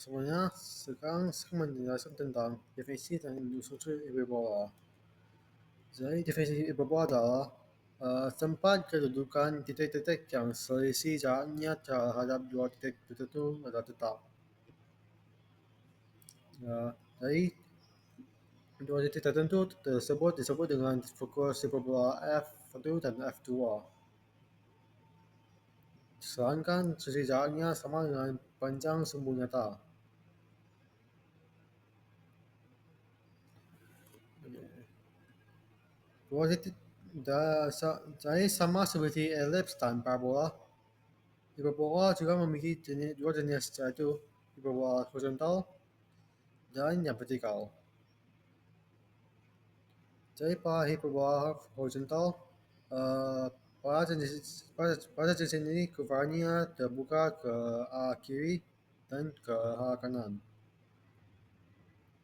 Semuanya sekarang saya menjelaskan tentang definisi dan struktur hiperbola. Jadi definisi hiperbola adalah tempat kedudukan titik-titik yang selisih jaraknya terhadap dua titik tertentu adalah tetap. Jadi dua titik tertentu tersebut disebut dengan fokus hiperbola F1 dan F2. Sedangkan selisih jaraknya sama dengan panjang sumbu nyata. Dua titik jadi sama seperti elips dan parabola. Hiperbola juga memiliki dua jenis, yaitu hiperbola horizontal dan yang vertikal. Jadi pada hiperbola horizontal, uh, pada jenis ini kurvanya terbuka ke arah kiri dan ke arah kanan.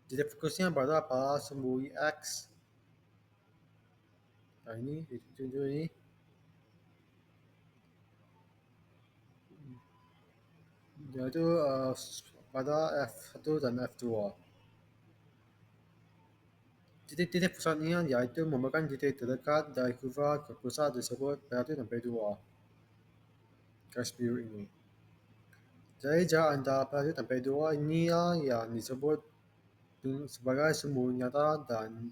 Titik fokusnya berada pada sumbu X. Nah ini, ini. Yaitu pada F1 dan F2. Titik-titik pusatnya yaitu merupakan titik terdekat dari kurva ke pusat disebut P1 dan P2. Garis biru ini. Jadi jarak antara P1 dan P2 inilah yang disebut sebagai sumbu nyata dan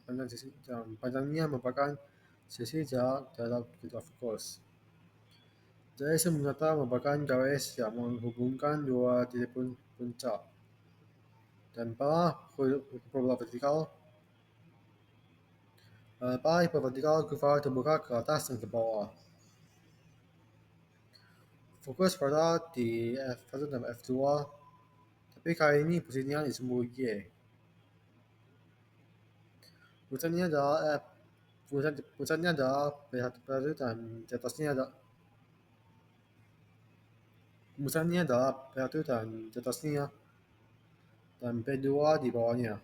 panjangnya merupakan sisi jarak terhadap kedua fokus. Jadi sumbu nyata merupakan garis yang menghubungkan dua titik puncak. Dan pada hiperbola vertikal, kurva terbuka ke atas dan ke bawah. Fokus pada di F1 dan F2, tapi kali ini posisinya di sumbu Y. Pusatnya adalah P1 dan di atasnya ada pusatnya adalah P1 dan di atasnya dan P2 di bawahnya.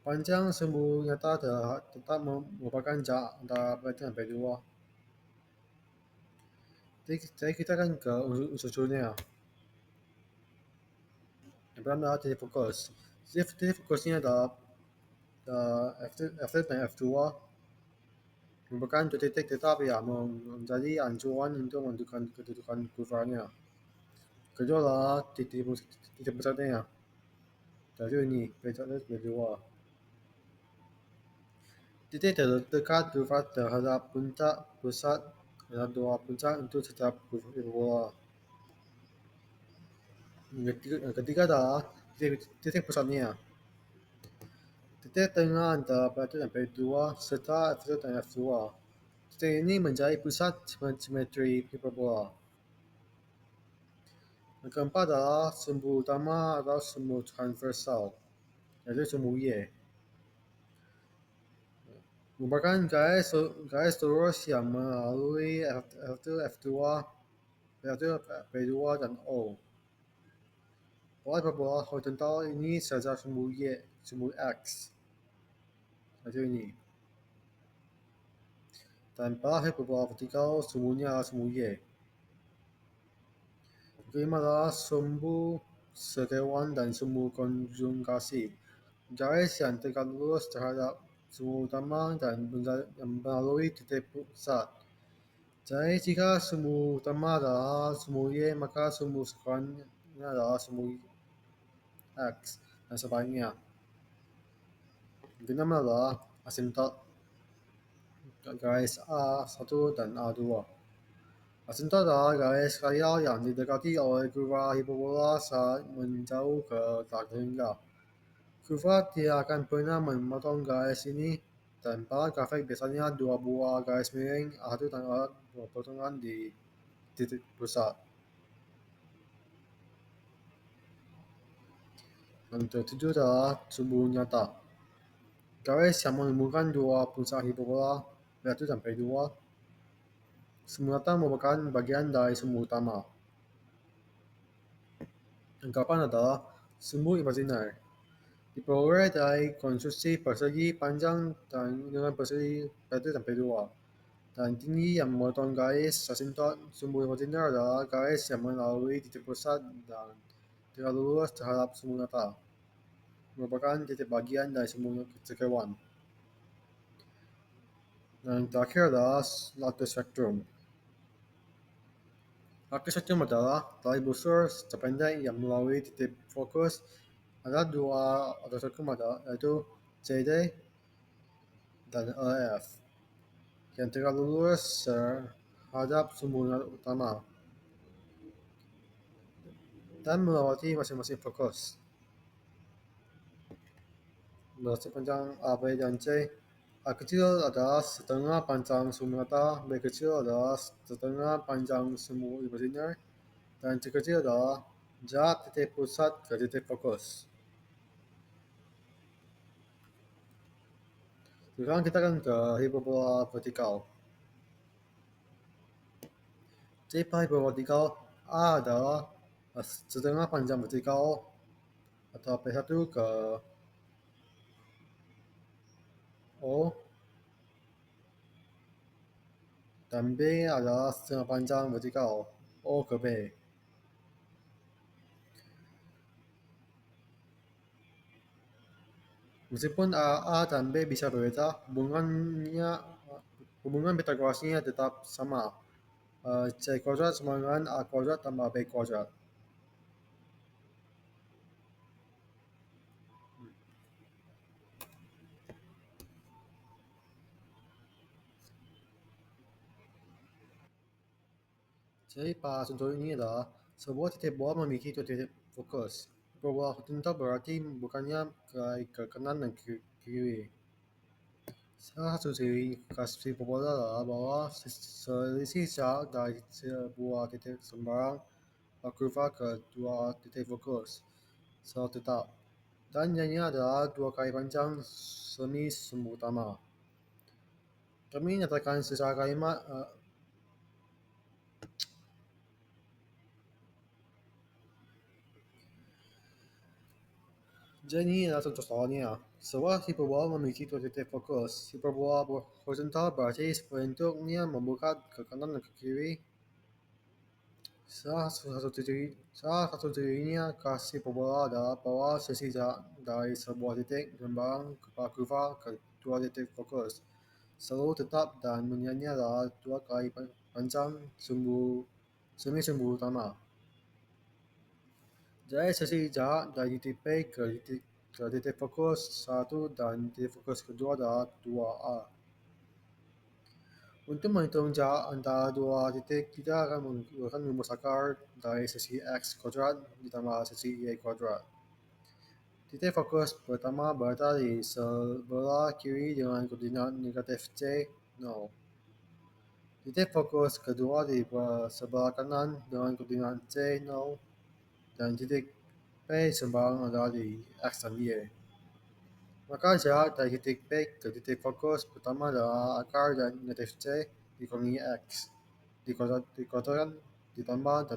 Panjang sumbu nyata tetap merupakan jarak antara P1 dan P2. Jadi kita akan ke unsur-unsurnya. Yang pertama adalah titik fokus. Titik fokusnya adalah F1 dan F2 merupakan titik tetap yang menjadi acuan untuk menentukan kedudukan kurvanya. Kedua adalah titik pusatnya, yaitu ini P1 dan P2. Titik terdekat kurva terhadap puncak pusat adalah dua puncak untuk setiap hiperbola. Yang ketiga adalah titik pusatnya. Titik tengah antara P1 dan P2 serta F1 dan F2. Titik ini menjadi pusat simetri hiperbola. Yang keempat adalah sumbu utama atau sumbu transversal, yaitu sumbu Y. Merupakan garis lurus yang melalui F1, F2, P1, P2, dan O. Pada hiperbola horizontal ini saja sumbu Y, sumbu X, yaitu ini. Dan pada hiperbola vertikal sumbunya adalah sumbu Y. Kelima adalah sumbu sekawan dan sumbu konjugasi. Garis yang tegak lurus terhadap sumbu utama dan melalui titik pusat. Jadi jika sumbu utama adalah sumbu Y, maka sumbu sekawannya adalah sumbu X dan sebaliknya. Yang keenam adalah asintot garis A1 dan A2. Asintot adalah garis radial yang didekati oleh kurva hiperbola saat menjauh ke tak terhingga. Kurva tidak akan pernah memotong garis ini, dan pada grafik biasanya dua buah garis miring A1 dan A2 berpotongan di titik pusat. Yang ketujuh adalah sumbu nyata. Garis yang menghubungkan dua puncak hiperbola P1 dan P2. Sumbu nyata merupakan bagian dari sumbu utama. Yang keempat adalah sumbu imajiner. Diperoleh dari konstruksi persegi panjang dengan persegi P1 dan P2. Dan tinggi yang memotong garis asintot. Sumbu imajiner adalah garis yang melalui titik pusat dan terlalu luas terhadap semua data, merupakan titik bagian dari semua sekawan. Dan yang terakhir adalah lattice spektrum. Lattice spektrum adalah tali busur terpendek yang melalui titik fokus ada dua lattice spektrum yaitu CD dan LF yang terlalu luas terhadap sumber utama dan melewati masing-masing fokus. Berarti panjang A, B, dan C. A kecil adalah setengah panjang sumber data, B kecil adalah setengah panjang sumber imajiner, dan C kecil adalah jarak titik pusat ke titik fokus. Sekarang kita akan ke hiperbola vertikal. Tipe hiperbola vertikal A adalah setengah panjang vertikal atau P1 ke O, dan B adalah setengah panjang vertikal O ke B. Meskipun A dan B bisa berbeda, hubungan Pythagorasnya tetap sama. C kuadrat sama dengan A kuadrat tambah B kuadrat. Jadi pada contoh ini adalah sebuah titik bola memiliki dua titik fokus. Hiperbola horizontal berarti bukannya ke kanan dan ke kiri. Salah satu ciri khas hiperbola adalah bahwa selisih jarak dari sebuah titik sembarang kurva ke dua titik fokus selalu tetap. Dan ini adalah dua kali panjang semi sumber utama. Kami nyatakan secara kalimat jadi ini adalah contoh soalnya. Sebuah hiperbola memiliki dua titik fokus. Hiperbola horizontal berarti bentuknya membuka ke kanan dan ke kiri. Salah satu cirinya khas hiperbola adalah bahwa selisih jarak dari sebuah titik sembarang kurva ke dua titik fokus selalu tetap dan nilainya adalah dua kali panjang semi sumber utama. Jadi selisih jarak dari titik P ke titik fokus 1 dan titik fokus kedua adalah 2A. Untuk menghitung jarak antara dua titik, kita akan menggunakan rumus akar dari selisih X kuadrat ditambah selisih Y kuadrat. Titik fokus pertama berada di sebelah kiri dengan koordinat negatif C, 0. Titik fokus kedua di sebelah kanan dengan koordinat C, 0. Dan titik P sembarang adalah di X dan Y. Maka jarak dari titik P ke titik fokus pertama adalah akar dan negatif C dikurangi X dikuadratkan ditambah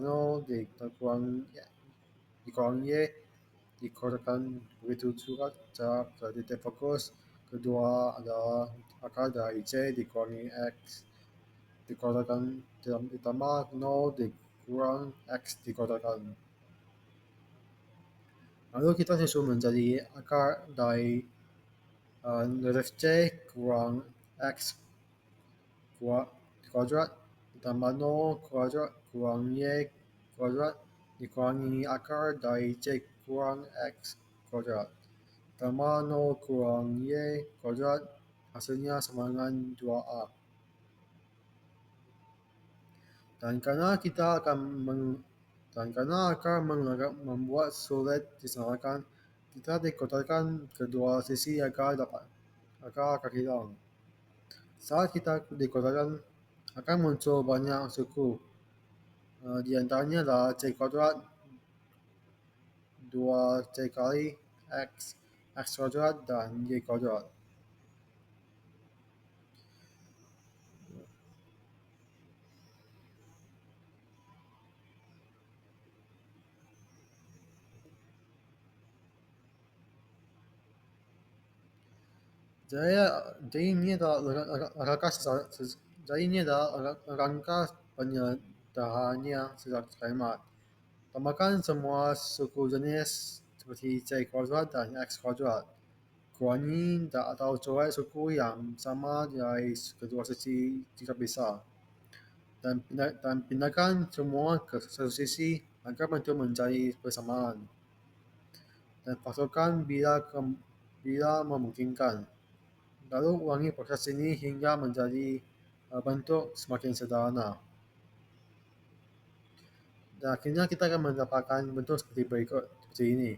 0 dikurangi Y dikuadratkan. Begitu juga jarak ke titik fokus kedua adalah akar dari C dikurangi X dikuadratkan ditambah 0 dikurang X dikuadratkan. Lalu kita susun menjadi akar dari negatif C kurang X kuadrat ditambah 0 kuadrat kurang Y kuadrat dikurangi akar dari C kurang X kuadrat tambah 0 kurang Y kuadrat hasilnya sama dengan 2A. Dan karena akar membuat sulit disamakan, kita dikotakkan kedua sisi agar hilang. Saat kita dikotakkan, akan muncul banyak suku. Di antaranya adalah C kuadrat 2C kali X kuadrat dan Y kuadrat. Jadi ini adalah rangka penyederhanaannya secara kalimat. Tambahkan semua suku jenis seperti C kuadrat dan X kuadrat. Kurangi atau coret suku yang sama dari kedua sisi jika bisa. Dan pindahkan semua ke satu sisi agar bentuk menjadi bersamaan. Dan faktorkan bila memungkinkan. Lalu ulangi proses ini hingga menjadi bentuk semakin sederhana. Dan akhirnya kita akan mendapatkan bentuk seperti berikut, seperti ini.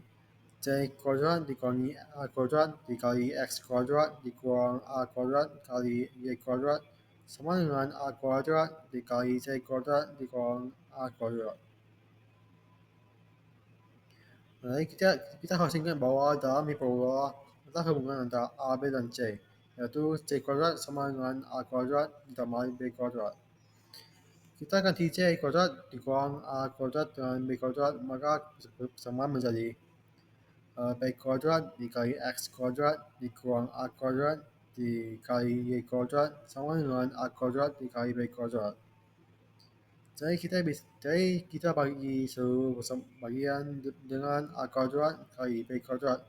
C kuadrat dikurangi A kuadrat dikali X kuadrat dikurang A kuadrat kali Y kuadrat sama dengan A kuadrat dikali C kuadrat dikurang A kuadrat. Jadi kita harus ingat bahawa dalam hiperbola ada hubungan antara A, B dan C, yaitu C kuadrat sama dengan A kuadrat ditambah B kuadrat. Kita ganti C kuadrat dikurang A kuadrat dengan B kuadrat, maka persamaan menjadi B kuadrat dikali X kuadrat dikurang A kuadrat dikali Y kuadrat sama dengan A kuadrat dikali B kuadrat. Jadi kita bagi seluruh bagian dengan A kuadrat kali B kuadrat.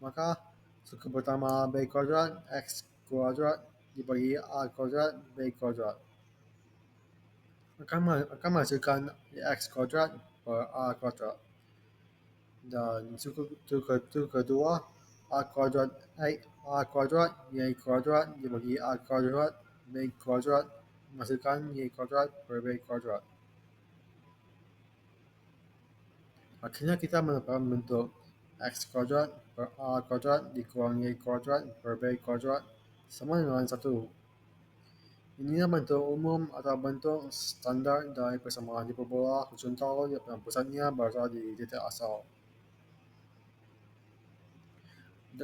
Maka suku pertama B kuadrat X kuadrat dibagi A kuadrat B kuadrat akan menghasilkan X kuadrat per A kuadrat. Dan suku kedua A kuadrat Y kuadrat dibagi A kuadrat B kuadrat menghasilkan Y kuadrat per B kuadrat. Akhirnya kita mendapatkan bentuk X kuadrat per A kuadrat dikurang Y kuadrat per B kuadrat sama dengan 1. Inilah bentuk umum atau bentuk standar dari persamaan hiperbola horizontal yang pusatnya berada di titik asal.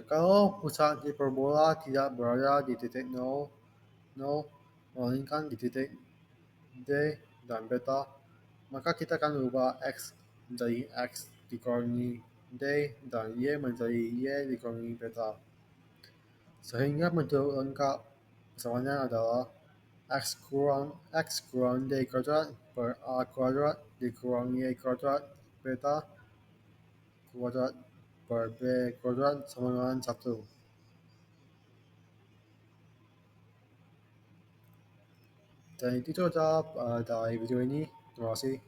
Kalau pusat hiperbola tidak berada di titik 0, melainkan di titik D dan beta, maka kita akan ubah X menjadi X dikurangi D dan Y menjadi Y dikurangi beta. Sehingga bentuk lengkap persamaannya adalah X kurang D kuadrat per A kuadrat dikurang Y kuadrat beta kuadrat per B kuadrat sama dengan 1. Dan itu adalah dari video ini. Terima kasih.